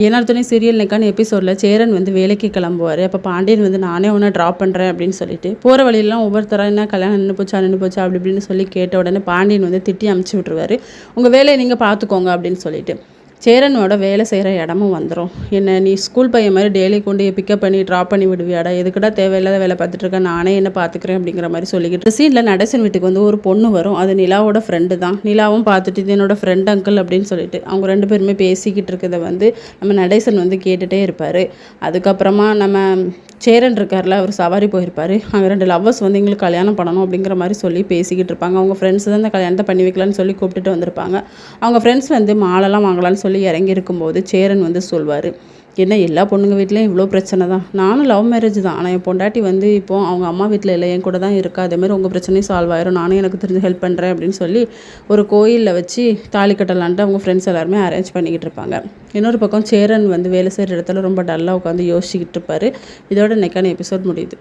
INR துணை serial நெக்கான எபிசோடில் சேரன் வந்து வேலைக்கு கிளம்புவார். அப்போ பாண்டியன் வந்து நானே உன்னை ட்ராப் பண்ணுறேன் அப்படின்னு சொல்லிட்டு போகிற வழியெல்லாம் ஒவ்வொருத்தராக என்ன கல்யாணம் நின்று போச்சா அப்படி இப்படின்னு சொல்லி கேட்ட உடனே பாண்டியன் வந்து திட்டி அமுச்சு விட்ருவார். உங்கள் வேலையை நீங்கள் பார்த்துக்கோங்க அப்படின்னு சொல்லிட்டு சேரனோட வேலை செய்கிற இடமும் வந்துடும். என்ன நீ ஸ்கூல் பையன் மாதிரி டெய்லி கொண்டு பிக்கப் பண்ணி ட்ராப் பண்ணி விடுவியாடா, எதுக்கிட்ட தேவையில்லாத வேலை பார்த்துட்ருக்கேன், நானே என்ன பார்த்துக்கிறேன் அப்படிங்கிற மாதிரி சொல்லிக்கிட்டு சீனில் நடேசன் வீட்டுக்கு வந்து ஒரு பொண்ணு வரும். அது நிலாவோட ஃப்ரெண்டு தான். நிலாவும் பார்த்துட்டு இது என்னோட ஃப்ரெண்ட் அங்கிள் அப்படின்னு சொல்லிட்டு அவங்க ரெண்டு பேருமே பேசிக்கிட்டு இருக்கிறத வந்து நம்ம நடேசன் வந்து கேட்டுகிட்டே இருப்பார். அதுக்கப்புறமா நம்ம சேரன் இருக்கார்ல, அவர் சவாரி போயிருப்பார். அங்கே 2 லவ்வர்ஸ் வந்து எங்களுக்கு கல்யாணம் பண்ணணும் அப்படிங்கிற மாதிரி சொல்லி பேசிக்கிட்டு இருப்பாங்க. அவங்க ஃப்ரெண்ட்ஸ் தான் இந்த கல்யாணத்தை பண்ணி வைக்கலான்னு சொல்லி கூப்பிட்டுட்டு வந்திருப்பாங்க. அவங்க ஃப்ரெண்ட்ஸ் வந்து மாலெல்லாம் வாங்கலான்னு சொல்லி இறங்கி இருக்கும்போது சேரன் வந்து சொல்வார், என்ன எல்லா பொண்ணுங்க வீட்லேயும் இவ்வளோ பிரச்சனை தான், நானும் லவ் மேரேஜ் தான், ஆனால் என் பொண்டாட்டி வந்து இப்போது அவங்க அம்மா வீட்டில் இல்லை, என் கூட தான் இருக்கா, அதேமாதிரி உங்கள் பிரச்சனையும் சால்வ் ஆயிரும், நானும் எனக்கு தெரிஞ்சு ஹெல்ப் பண்ணுறேன் அப்படின்னு சொல்லி ஒரு கோயிலில் வச்சு தாலி கட்டலான்ட்டு அவங்க ஃப்ரெண்ட்ஸ் எல்லாருமே அரேஞ்ச் பண்ணிக்கிட்டு இருப்பாங்க. இன்னொரு பக்கம் சேரன் வந்து வேலை செய்கிற இடத்துல ரொம்ப டல்லாக உட்காந்து யோசிச்சுக்கிட்டு இருப்பார். இதோட நெக்கான எபிசோட் முடியுது.